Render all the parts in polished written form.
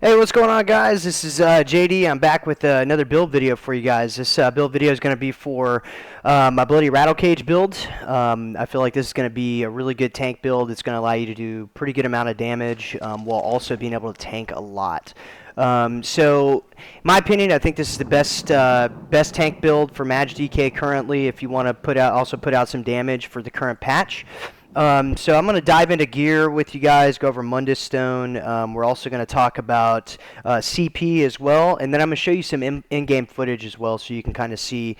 Hey, what's going on, guys? This is JD. I'm back with another build video for you guys. This build video is going to be for my Bloody Rattle Cage build. I feel like this is going to be a really good tank build. It's going to allow you to do pretty good amount of damage while also being able to tank a lot. So, in my opinion, I think this is the best tank build for Maj DK currently. If you want to also put out some damage for the current patch. So I'm going to dive into gear with you guys, go over Mundus Stone. We're also going to talk about CP as well, and then I'm going to show you some in-game footage as well, so you can kind of see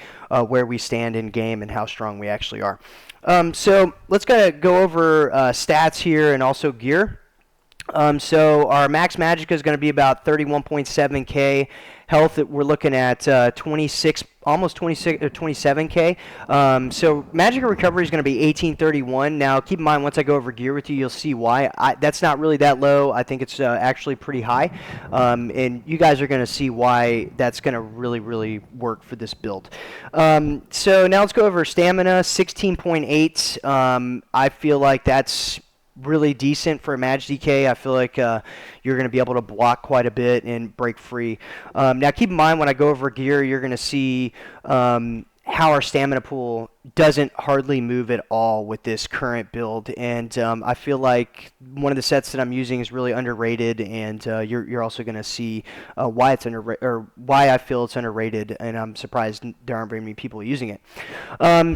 where we stand in-game and how strong we actually are. So let's go over stats here and also gear. So our max magicka is going to be about 31.7k. Health, we're looking at almost 26 or 27k. So magicka recovery is going to be 1831. Now keep in mind, once I go over gear with you, you'll see why. That's not really that low. I think it's actually pretty high, and you guys are going to see why that's going to really work for this build. So now let's go over stamina. 16.8. I feel like that's really decent for a Maj DK. I feel like you're going to be able to block quite a bit and break free. Now keep in mind, when I go over gear, you're going to see how our stamina pool doesn't hardly move at all with this current build, and I feel like one of the sets that I'm using is really underrated, and you're also going to see why it's why I feel it's underrated, and I'm surprised there aren't very many people using it.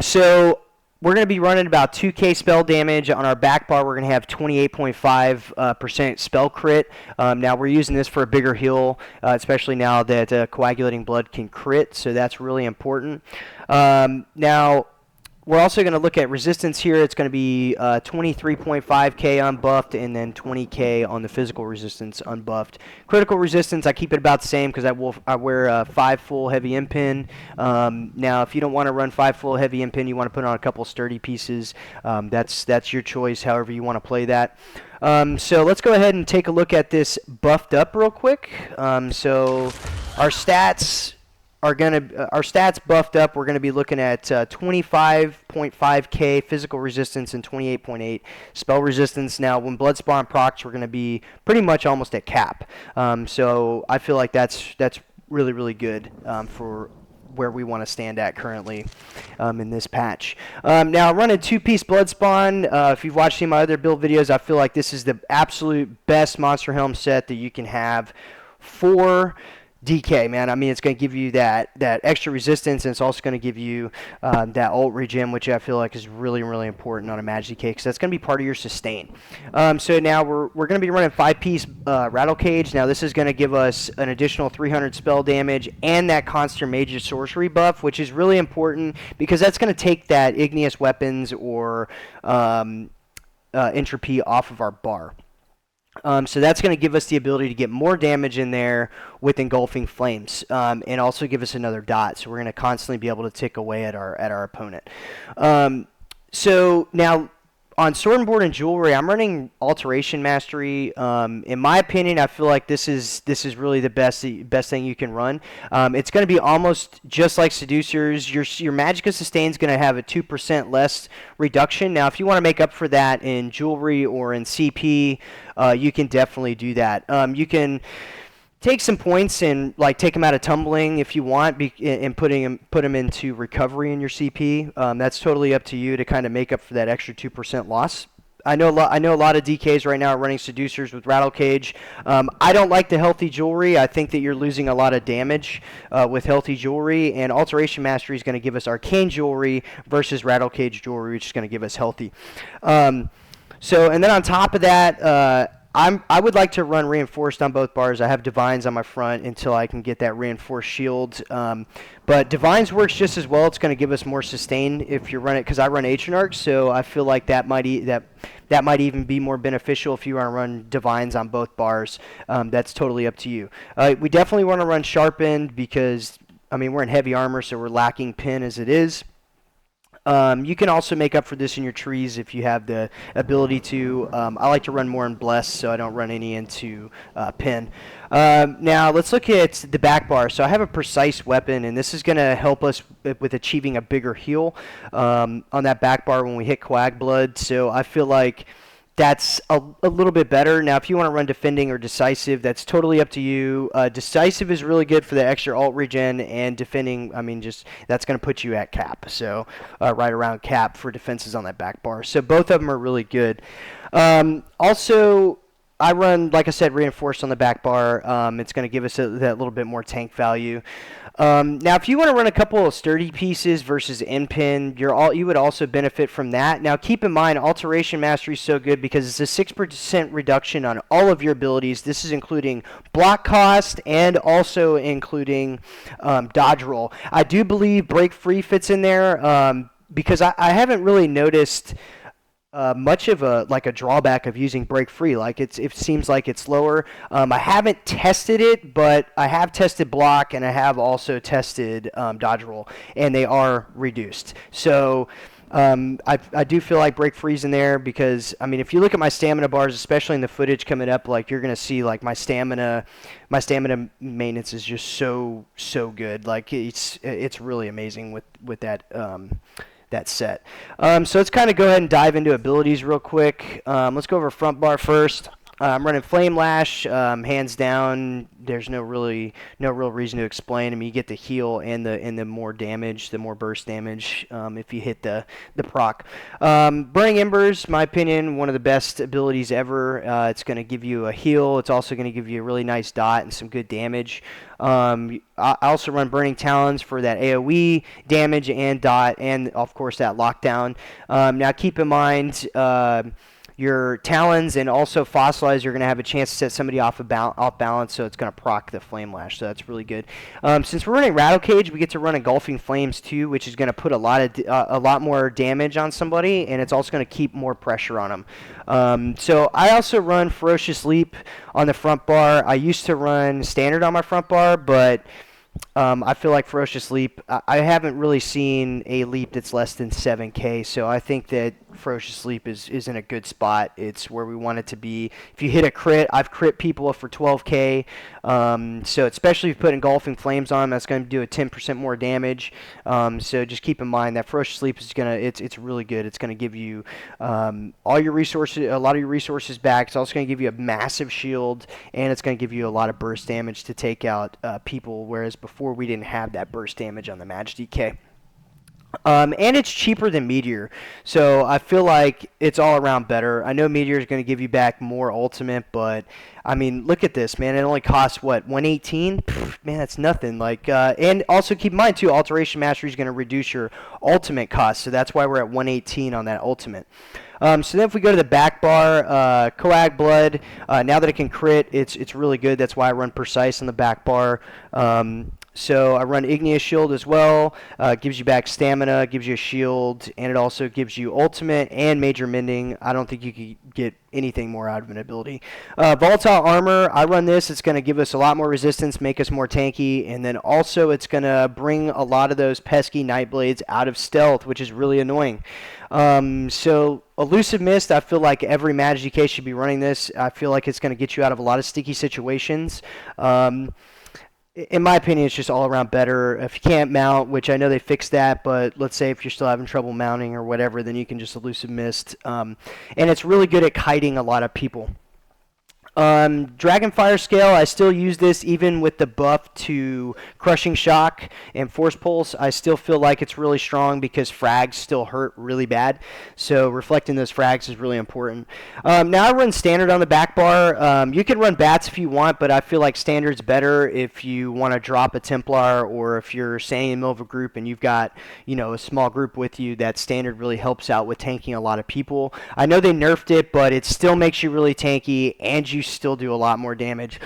So we're going to be running about 2k spell damage. On our back bar, we're going to have 28.5% spell crit. Now, we're using this for a bigger heal, especially now that coagulating blood can crit, so that's really important. Now, we're also going to look at resistance here. It's going to be 23.5k unbuffed and then 20k on the physical resistance unbuffed. Critical resistance, I keep it about the same because I wear 5 full heavy impin. Now, if you don't want to run 5 full heavy impin, you want to put on a couple sturdy pieces. That's your choice, however you want to play that. So let's go ahead and take a look at this buffed up real quick. So our stats buffed up. We're gonna be looking at 25.5k physical resistance and 28.8 spell resistance. Now, when blood spawn procs, we're gonna be pretty much almost at cap. So I feel like that's really good for where we want to stand at currently in this patch. Now, running 2-piece blood spawn. If you've watched any of my other build videos, I feel like this is the absolute best monster helm set that you can have for DK, man. I mean, it's going to give you that extra resistance, and it's also going to give you that ult regen, which I feel like is really important on a Maj DK, because that's going to be part of your sustain. So now we're going to be running 5-piece Rattle Cage. Now this is going to give us an additional 300 spell damage and that Consternation sorcery buff, which is really important because that's going to take that igneous weapons or entropy off of our bar. So that's going to give us the ability to get more damage in there with engulfing flames, and also give us another dot. So we're going to constantly be able to tick away at our opponent. So now on sword and board and jewelry, I'm running Alteration Mastery. In my opinion, I feel like this is really the best thing you can run. It's going to be almost just like Seducers. Your Magicka sustain is going to have a 2% less reduction. Now, if you want to make up for that in jewelry or in CP, you can definitely do that. You can take some points and take them out of tumbling if you want, and put them into recovery in your CP. That's totally up to you to kind of make up for that extra 2% loss. I know a lot of DKs right now are running Seducers with Rattle Cage. I don't like the healthy jewelry. I think that you're losing a lot of damage with healthy jewelry, and Alteration Mastery is going to give us arcane jewelry versus Rattle Cage jewelry, which is going to give us healthy. And then on top of that, I would like to run Reinforced on both bars. I have Divines on my front until I can get that Reinforced shield. But Divines works just as well. It's going to give us more sustain if you run it, because I run Atronach, so I feel like that might even be more beneficial if you want to run Divines on both bars. That's totally up to you. We definitely want to run Sharpened because, I mean, we're in heavy armor, so we're lacking pin as it is. You can also make up for this in your trees if you have the ability to. I like to run more in Bless, so I don't run any into Pin. Now, let's look at the back bar. So I have a precise weapon, and this is going to help us with achieving a bigger heal on that back bar when we hit Coag Blood. So I feel like that's a little bit better. Now, if you want to run defending or decisive, that's totally up to you. Decisive is really good for the extra alt regen, and defending, I mean, just that's going to put you at cap. So right around cap for defenses on that back bar. So both of them are really good. Also, I run, like I said, reinforced on the back bar. It's going to give us that little bit more tank value. Now, if you want to run a couple of sturdy pieces versus end pin, you would also benefit from that. Now, keep in mind, Alteration Mastery is so good because it's a 6% reduction on all of your abilities. This is including block cost and also including dodge roll. I do believe Break Free fits in there because I haven't really noticed much of a drawback of using Break Free. Like it seems like it's lower. I haven't tested it, but I have tested block and I have also tested dodge roll, and they are reduced. So I do feel like Break Free's in there because, I mean, if you look at my stamina bars, especially in the footage coming up, like you're gonna see like my stamina maintenance is just so good. Like it's really amazing with that set. So let's kind of go ahead and dive into abilities real quick. Let's go over front bar first. I'm running Flame Lash, hands down. There's no real reason to explain. I mean, you get the heal and the more damage, the more burst damage if you hit the proc. Burning Embers, my opinion, one of the best abilities ever. It's going to give you a heal. It's also going to give you a really nice dot and some good damage. I also run Burning Talons for that AoE damage and dot, and of course that lockdown. Now keep in mind, your Talons and also Fossilize, you're going to have a chance to set somebody off balance, so it's going to proc the Flame Lash, so that's really good. Since we're running Rattle Cage, we get to run Engulfing Flames too, which is going to put a lot more damage on somebody, and it's also going to keep more pressure on them. So I also run Ferocious Leap on the front bar. I used to run Standard on my front bar, but I feel like Ferocious Leap, I haven't really seen a leap that's less than 7k, so I think that Ferocious Leap is in a good spot. It's where we want it to be. If you hit a crit, I've crit people for 12k, so especially if you put Engulfing Flames on them, that's going to do a 10% more damage. So just keep in mind that Ferocious Leap is it's really good. It's going to give you all your resources, a lot of your resources back. It's also going to give you a massive shield, and it's going to give you a lot of burst damage to take out people, whereas before we didn't have that burst damage on the Mage DK. And it's cheaper than Meteor, so I feel like it's all around better. I know Meteor is going to give you back more ultimate, but I mean, look at this, man. It only costs what, 118? Man, that's nothing. Like, and also keep in mind too, Alteration Mastery is going to reduce your ultimate cost, so that's why we're at 118 on that ultimate. So then if we go to the back bar, Coag Blood, now that it can crit, it's really good. That's why I run Precise on the back bar. So I run Igneous Shield as well. Gives you back stamina, gives you a shield, and it also gives you ultimate and major mending. I don't think you could get anything more out of an ability. Volatile Armor, I run this. It's going to give us a lot more resistance, make us more tanky, and then also it's going to bring a lot of those pesky Nightblades out of stealth, which is really annoying. So Elusive Mist, I feel like every Mage DK should be running this. I feel like it's going to get you out of a lot of sticky situations. In my opinion, it's just all around better. If you can't mount, which I know they fixed that, but let's say if you're still having trouble mounting or whatever, then you can just Elusive Mist. And it's really good at kiting a lot of people. Dragonfire Scale, I still use this even with the buff to Crushing Shock and Force Pulse. I still feel like it's really strong because frags still hurt really bad. So reflecting those frags is really important. Now I run Standard on the back bar. You can run Bats if you want, but I feel like Standard's better if you want to drop a Templar, or if you're standing in the middle of a group and you've got, a small group with you. That Standard really helps out with tanking a lot of people. I know they nerfed it, but it still makes you really tanky, and you still do a lot more damage.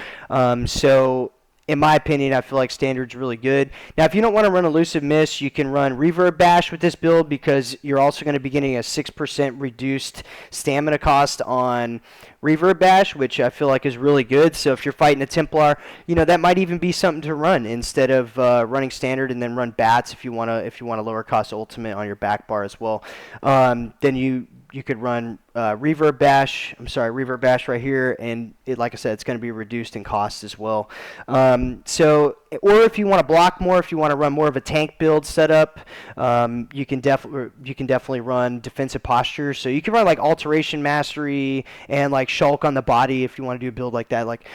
So in my opinion, I feel like Standard's really good. Now, if you don't want to run Elusive Mist, you can run Reverb Bash with this build, because you're also going to be getting a 6% reduced stamina cost on Reverb Bash, which I feel like is really good. So if you're fighting a Templar, that might even be something to run instead of running Standard, and then run Bats if you want to lower cost ultimate on your back bar as well. Then you you could run reverb bash. I'm sorry, reverb bash right here, and like I said, it's going to be reduced in cost as well. Or if you want to block more, if you want to run more of a tank build setup, you can definitely run defensive posture. So you can run like alteration mastery and like shulk on the body if you want to do a build like that. Like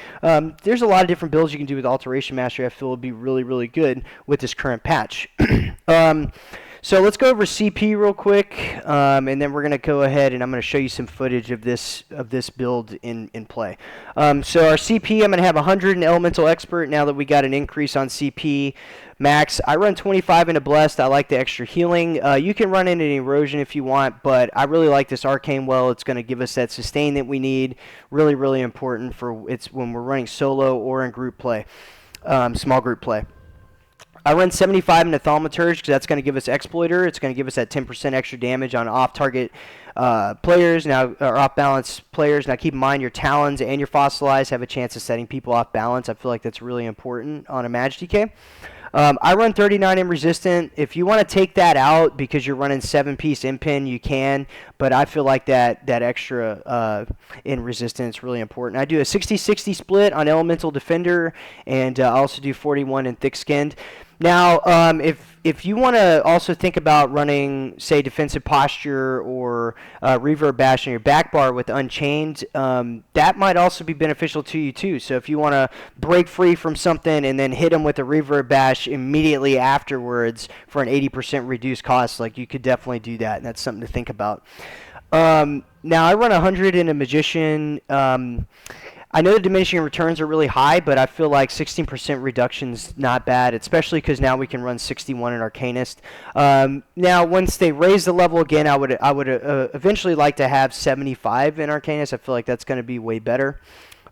there's a lot of different builds you can do with alteration mastery. I feel would be really good with this current patch. So let's go over CP real quick, and then we're going to go ahead and I'm going to show you some footage of this build in play. So our CP, I'm going to have 100 in Elemental Expert now that we got an increase on CP max. I run 25 into Blessed. I like the extra healing. You can run into an Erosion if you want, but I really like this Arcane Well. It's going to give us that sustain that we need. Really important for it's when we're running solo or in group play, small group play. I run 75 into Thaumaturge because that's going to give us Exploiter. It's going to give us that 10% extra damage on off-target players now, or off-balance players. Now keep in mind your Talons and your Fossilize have a chance of setting people off balance. I feel like that's really important on a Mage DK. I run 39 in Resistant. If you want to take that out because you're running 7-piece Impin, you can, but I feel like that extra in Resistance is really important. I do a 60-60 split on Elemental Defender, and I also do 41 in Thick Skinned. Now, if you want to also think about running, say, Defensive Posture or Reverb Bash on your back bar with Unchained, that might also be beneficial to you too. So if you want to break free from something and then hit them with a Reverb Bash immediately afterwards for an 80% reduced cost, like you could definitely do that, and that's something to think about. Now, I run 100 in a Magician. I know the diminishing returns are really high, but I feel like 16% reduction's not bad, especially because now we can run 61 in Arcanist. Now, once they raise the level again, I would eventually like to have 75 in Arcanist. I feel like that's going to be way better.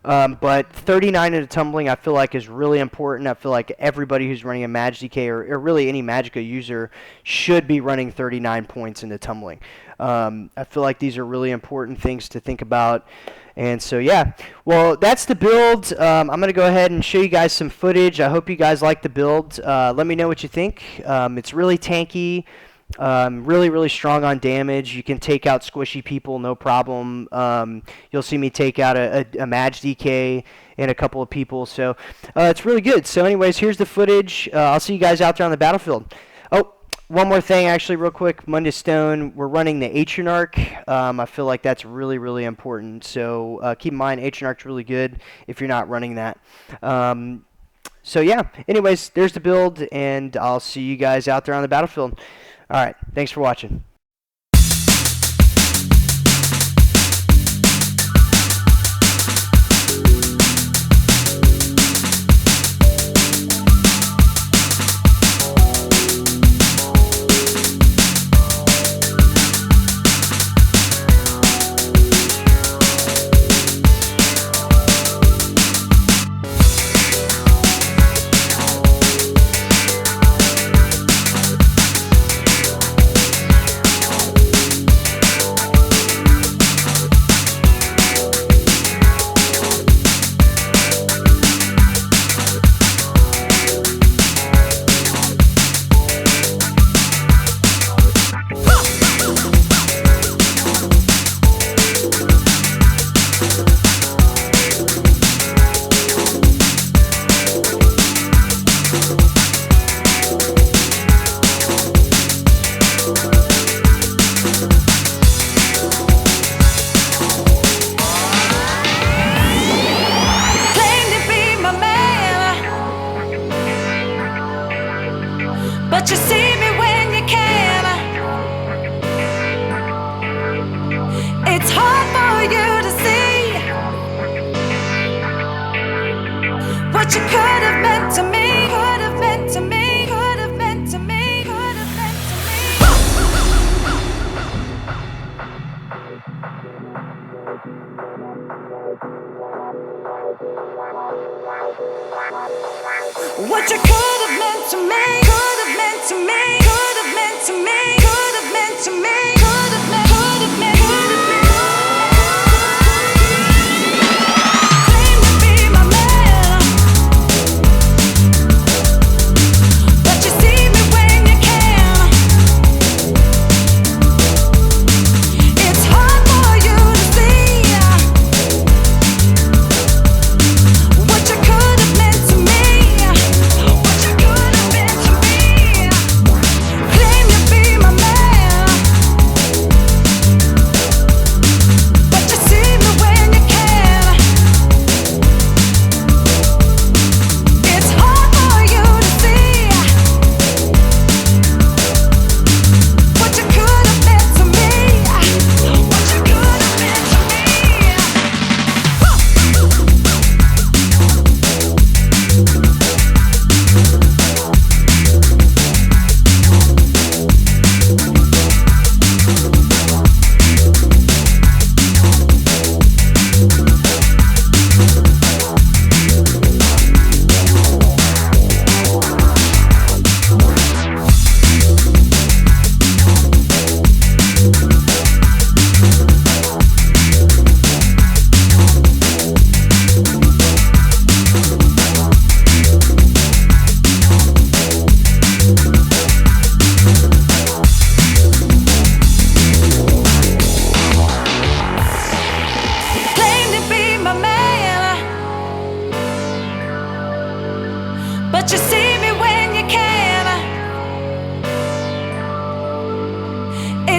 But 39 into Tumbling I feel like is really important. I feel like everybody who's running a Mage DK or really any Magicka user should be running 39 points into Tumbling. I feel like these are really important things to think about. And so, yeah, well, that's the build. I'm going to go ahead and show you guys some footage. I hope you guys like the build. Let me know what you think. It's really tanky, really strong on damage. You can take out squishy people, no problem. You'll see me take out a Mage DK and a couple of people. So it's really good. So anyways, here's the footage. I'll see you guys out there on the battlefield. Oh, one more thing, actually, real quick. Mundus Stone, we're running the Atronach. I feel like that's really important. So keep in mind, Atronach's really good if you're not running that. So yeah, anyways, there's the build, and I'll see you guys out there on the battlefield. All right, thanks for watching. But you see me when you can. It's hard for you to see what you could have meant to me, could have meant to me, could have meant to me, could have meant to me. What you could have meant to me, could have meant to me, could have meant to me, could have meant to me, could have meant, could have meant, could have meant. Claim to be my man, but you see me when you can. It's hard.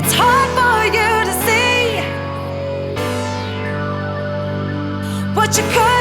It's hard for you to see what you could